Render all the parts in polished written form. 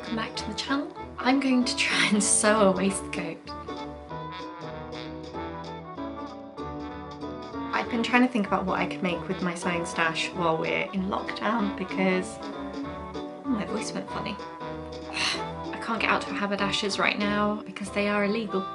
welcome back to the channel. I'm going to try and sew a waistcoat. I've been trying to think about what I could make with my sewing stash while we're in lockdown because my voice went funny. I can't get out to haberdashers right now because they are illegal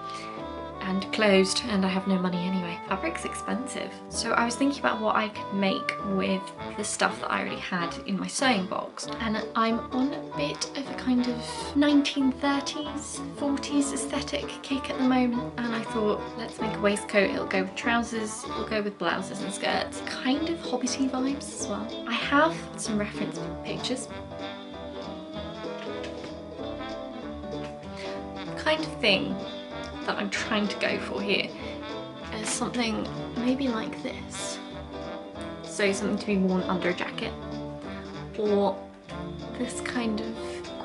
and closed, and I have no money anyway. Fabric's expensive. So I was thinking about what I could make with the stuff that I already had in my sewing box. And I'm on a bit of a kind of 1930s, 40s aesthetic kick at the moment. And I thought, let's make a waistcoat. It'll go with trousers, it'll go with blouses and skirts. Kind of hobbity vibes as well. I have some reference pictures. Kind of thing that I'm trying to go for here is something maybe like this. So something to be worn under a jacket, or this kind of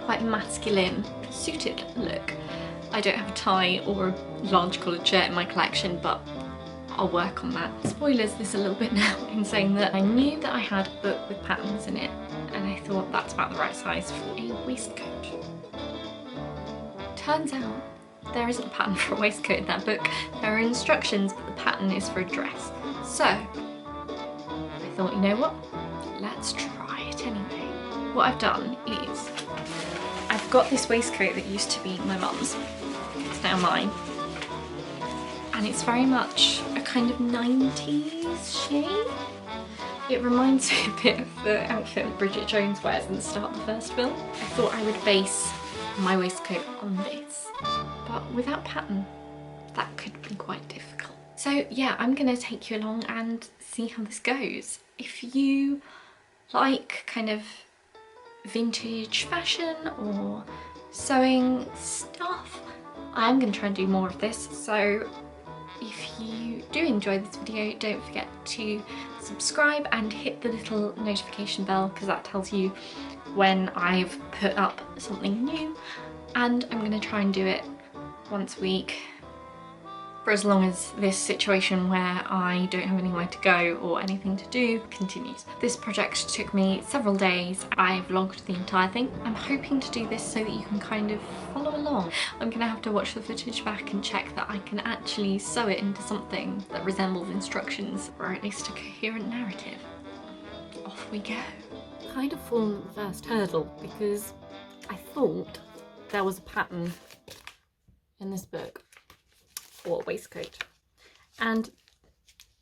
quite masculine suited look. I don't have a tie or a large collared shirt in my collection, but I'll work on that. Spoilers this a little bit now in saying that I knew that I had a book with patterns in it, and I thought that's about the right size for a waistcoat. Turns out there isn't a pattern for a waistcoat in that book. There are instructions, but the pattern is for a dress. So I thought, you know what? Let's try it anyway. What I've done is I've got this waistcoat that used to be my mum's. It's now mine. And it's very much a kind of 90s shade. It reminds me a bit of the outfit that Bridget Jones wears in the start of the first film. I thought I would base my waistcoat on this. But without pattern, that could be quite difficult. So yeah, I'm gonna take you along and see how this goes. If you like kind of vintage fashion or sewing stuff, I'm gonna try and do more of this. So if you do enjoy this video, don't forget to subscribe and hit the little notification bell, because that tells you when I've put up something new. And I'm gonna try and do it once a week for as long as this situation where I don't have anywhere to go or anything to do continues. This project took me several days. I vlogged the entire thing. I'm hoping to do this so that you can kind of follow along. I'm gonna have to watch the footage back and check that I can actually sew it into something that resembles instructions, or at least a coherent narrative. Off we go. Kind of fallen at the first hurdle because I thought there was a pattern in this book for a waistcoat, and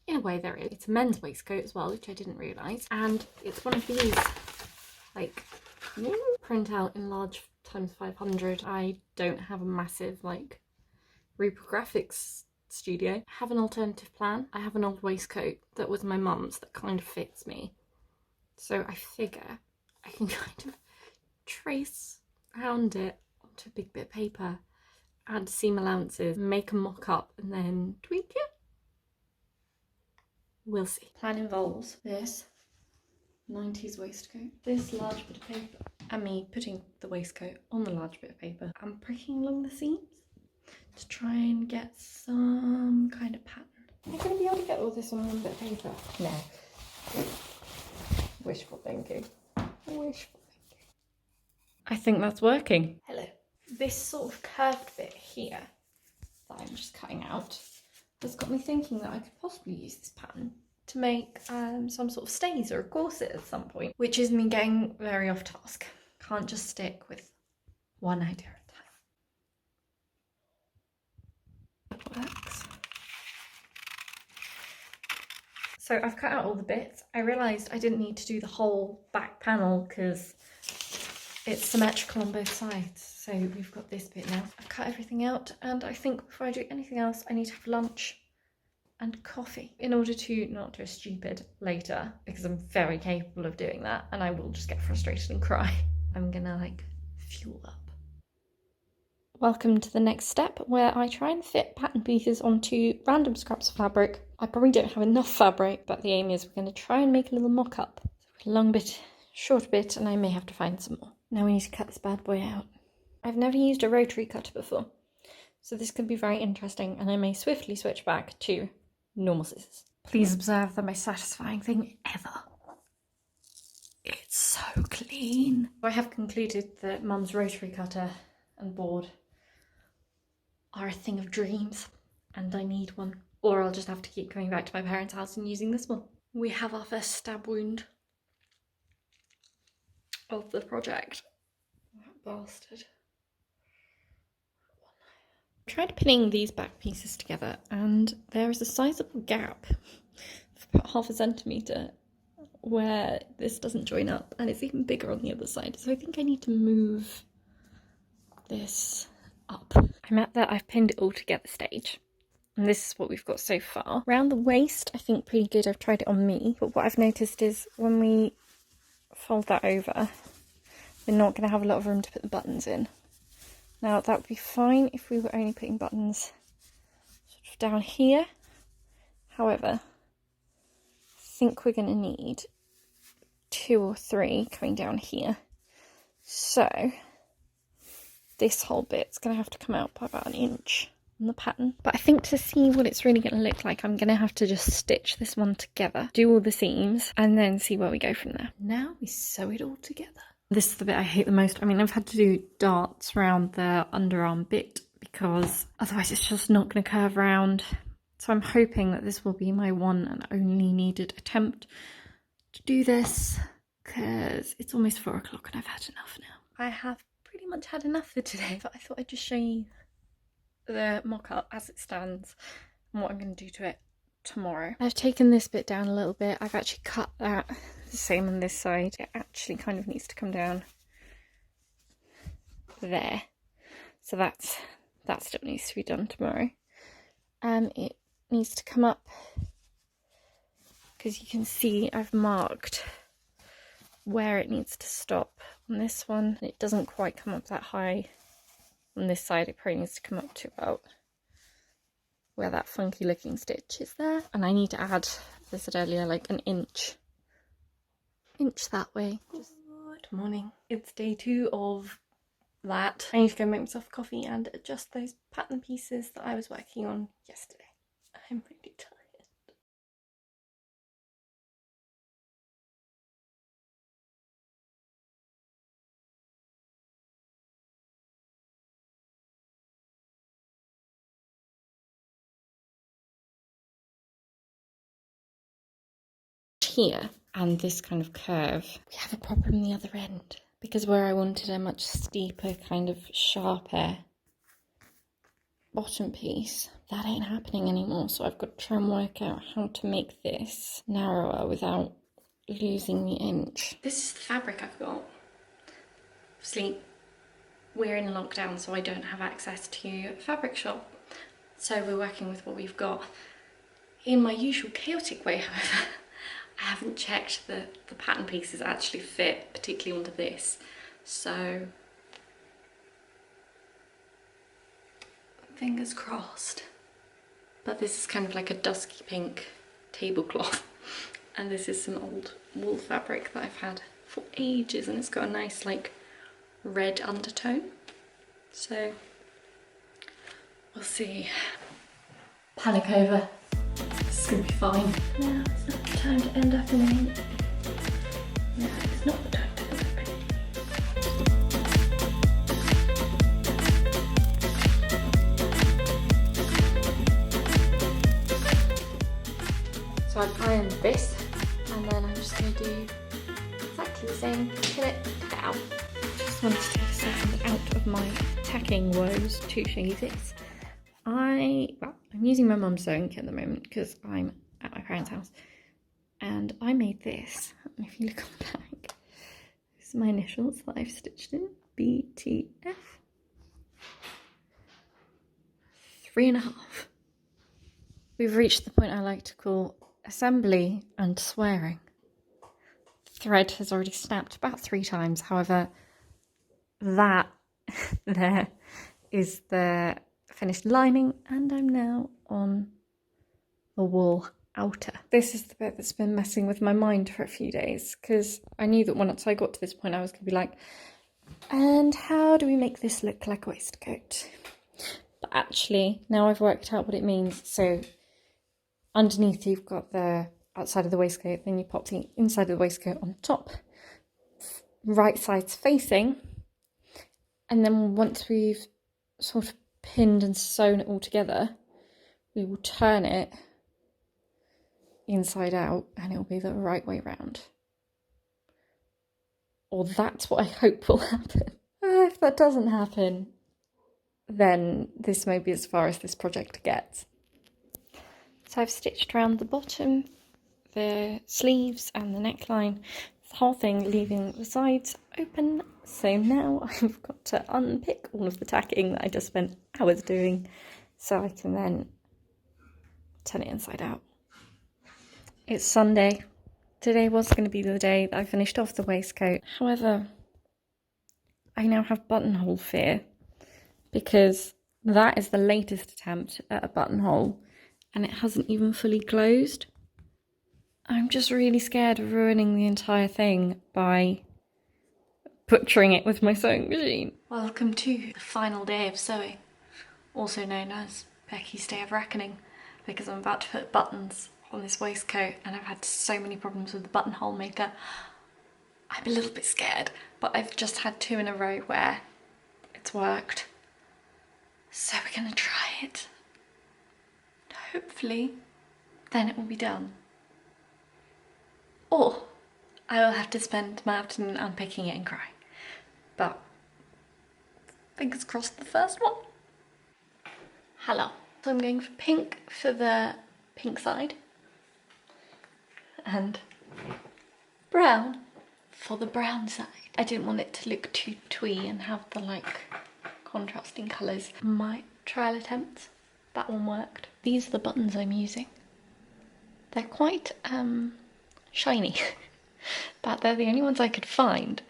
in a way there is. It's a men's waistcoat as well, which I didn't realise, and it's one of these like print out in large ×500. I don't have a massive like reprographics studio. I have an alternative plan. I have an old waistcoat that was my mum's that kind of fits me, so I figure I can kind of trace around it onto a big bit of paper, add seam allowances, make a mock-up, and then tweak it. We'll see. Plan involves this 90s waistcoat, this large bit of paper, and me putting the waistcoat on the large bit of paper and pricking along the seams to try and get some kind of pattern. Am I going to be able to get all this on one bit of paper? No. Wishful thinking. Wishful thinking. I think that's working. Hello. This sort of curved bit here that I'm just cutting out has got me thinking that I could possibly use this pattern to make some sort of stays or a corset at some point, which is me getting very off task. Can't just stick with one idea at a time. It works. So I've cut out all the bits. I realised I didn't need to do the whole back panel because it's symmetrical on both sides. So we've got this bit now. I've cut everything out, and I think before I do anything else, I need to have lunch and coffee in order to not do a stupid later, because I'm very capable of doing that and I will just get frustrated and cry. I'm gonna like fuel up. Welcome to the next step where I try and fit pattern pieces onto random scraps of fabric. I probably don't have enough fabric, but the aim is we're going to try and make a little mock-up. So a long bit, short bit, and I may have to find some more. Now we need to cut this bad boy out. I've never used a rotary cutter before, so this could be very interesting, and I may swiftly switch back to normal scissors. Please observe the most satisfying thing ever. It's so clean. I have concluded that Mum's rotary cutter and board are a thing of dreams and I need one, or I'll just have to keep coming back to my parents' house and using this one. We have our first stab wound of the project. That bastard. I tried pinning these back pieces together and there is a sizable gap of about half a centimetre where this doesn't join up, and it's even bigger on the other side, so I think I need to move this up. I'm at that I've pinned it all together stage, and this is what we've got so far. Around the waist I think pretty good. I've tried it on me, but what I've noticed is when we fold that over we're not going to have a lot of room to put the buttons in. Now that would be fine if we were only putting buttons sort of down here, however I think we're going to need 2 or 3 coming down here, so this whole bit's going to have to come out by about 1 inch on the pattern. But I think to see what it's really going to look like, I'm going to have to just stitch this one together, do all the seams, and then see where we go from there. Now we sew it all together. This is the bit I hate the most. I mean, I've had to do darts around the underarm bit because otherwise it's just not going to curve round. So I'm hoping that this will be my one and only needed attempt to do this, because it's almost 4 o'clock and I've had enough now. I have pretty much had enough for today, but I thought I'd just show you the mock-up as it stands and what I'm going to do to it tomorrow. I've taken this bit down a little bit. I've actually cut that, the same on this side. It actually kind of needs to come down there, so that still needs to be done tomorrow. It needs to come up, because you can see I've marked where it needs to stop on this one. It doesn't quite come up that high on this side. It probably needs to come up to about where that funky looking stitch is there, and I need to add, as I said earlier, like an inch that way. Good morning. It's day 2 of that. I need to go make myself a coffee and adjust those pattern pieces that I was working on yesterday. I'm really tired. Here and this kind of curve, we have a problem the other end, because where I wanted a much steeper, kind of sharper bottom piece, that ain't happening anymore. So I've got to try and work out how to make this narrower without losing the inch. This is the fabric I've got. Obviously we're in lockdown, so I don't have access to a fabric shop, so we're working with what we've got. In my usual chaotic way, however, I haven't checked that the pattern pieces actually fit, particularly onto this, so fingers crossed. But this is kind of like a dusky pink tablecloth, and this is some old wool fabric that I've had for ages, and it's got a nice like red undertone, so we'll see. Panic over. This is gonna be fine. Now it's not the time to end up in an inch. No, it's not the time to end up in an inch. So I've ironed this, and then I'm just gonna do exactly the same. Pin it, cut it out. Just wanted to take a second out of my tacking woes to show you this. I'm using my mum's sewing kit at the moment because I'm at my parents' house, and I made this, and if you look on the back, this is my initials that I've stitched in, BTF. 3.5. We've reached the point I like to call assembly and swearing. The thread has already snapped about 3 times, however, that there is the finished lining, and I'm now on the wool outer. This is the bit that's been messing with my mind for a few days, because I knew that once I got to this point I was going to be like, and how do we make this look like a waistcoat? But actually now I've worked out what it means. So underneath you've got the outside of the waistcoat, then you pop the inside of the waistcoat on top, right sides facing, and then once we've sort of pinned and sewn it all together, we will turn it inside out and it'll be the right way round. Or that's what I hope will happen. If that doesn't happen, then this may be as far as this project gets. So I've stitched around the bottom, the sleeves and the neckline, the whole thing, leaving the sides open. So now I've got to unpick all of the tacking that I just spent hours doing so I can then turn it inside out. It's Sunday. Today was going to be the day that I finished off the waistcoat. However, I now have buttonhole fear because that is the latest attempt at a buttonhole and it hasn't even fully closed. I'm just really scared of ruining the entire thing by butchering it with my sewing machine. Welcome to the final day of sewing, also known as Becky's Day of Reckoning, because I'm about to put buttons on this waistcoat and I've had so many problems with the buttonhole maker. I'm a little bit scared, but I've just had 2 in a row where it's worked. So we're gonna try it. Hopefully, then it will be done. Or I will have to spend my afternoon unpicking it and crying. But fingers crossed the first one. Hello. So I'm going for pink for the pink side and brown for the brown side. I didn't want it to look too twee and have the like contrasting colours. My trial attempt, that one worked. These are the buttons I'm using. They're quite shiny, but they're the only ones I could find.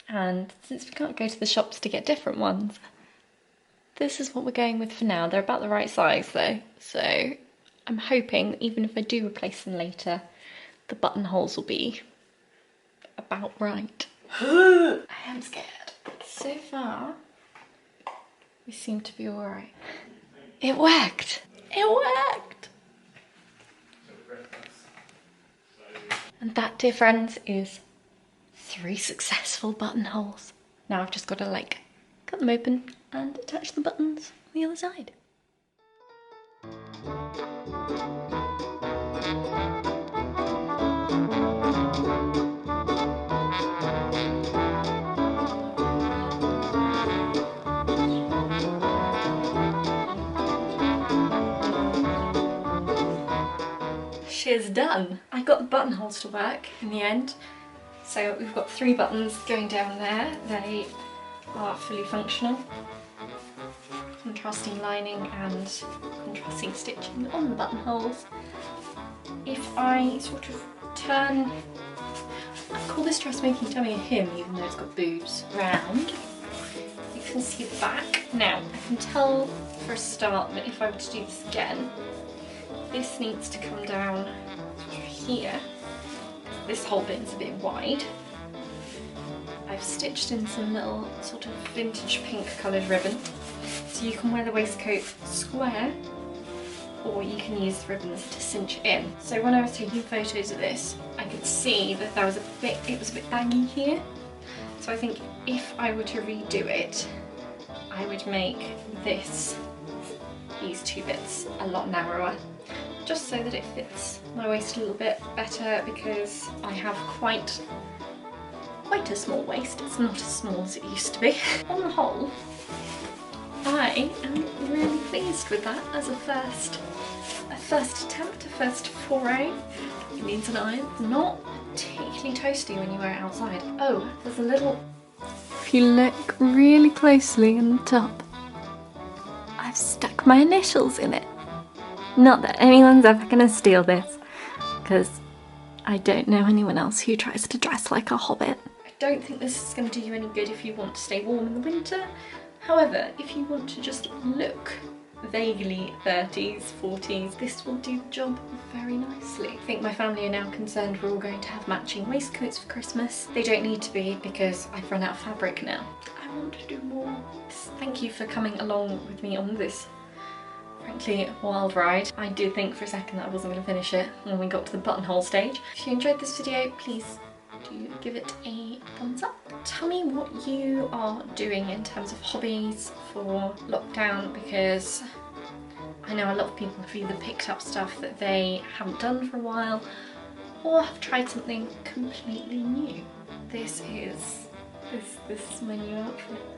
And since we can't go to the shops to get different ones, this is what we're going with for now. They're about the right size though, so I'm hoping even if I do replace them later, the buttonholes will be about right. I am scared. So far, we seem to be alright. It worked! It worked! And that, dear friends, is 3 successful buttonholes. Now I've just got to like cut them open and attach the buttons on the other side. She's done. I got the buttonholes to work in the end. So we've got 3 buttons going down there. They are fully functional. Contrasting lining and contrasting stitching on the buttonholes. If I sort of turn, I call this dressmaking dummy a him even though it's got boobs, round, you can see the back. Now I can tell for a start that if I were to do this again, this needs to come down here. This whole bit is a bit wide. I've stitched in some little sort of vintage pink coloured ribbon, so you can wear the waistcoat square or you can use the ribbons to cinch in. So when I was taking photos of this, I could see that there was it was a bit baggy here. So I think if I were to redo it, I would make these 2 bits a lot narrower, just so that it fits my waist a little bit better, because I have quite a small waist. It's not as small as it used to be. On the whole, I am really pleased with that as a first attempt, a first foray. It needs an iron. It's not particularly toasty when you wear it outside. Oh, there's a little, if you look really closely in the top, I've stuck my initials in it. Not that anyone's ever gonna steal this, because I don't know anyone else who tries to dress like a hobbit. I don't think this is going to do you any good if you want to stay warm in the winter. However, if you want to just look vaguely 30s, 40s, this will do the job very nicely. I think my family are now concerned we're all going to have matching waistcoats for Christmas. They don't need to be, because I've run out of fabric now. I want to do more. Thank you for coming along with me on this frankly wild ride. I did think for a second that I wasn't going to finish it when we got to the buttonhole stage. If you enjoyed this video, please do give it a thumbs up. Tell me what you are doing in terms of hobbies for lockdown, because I know a lot of people have either picked up stuff that they haven't done for a while or have tried something completely new. This is my new outfit.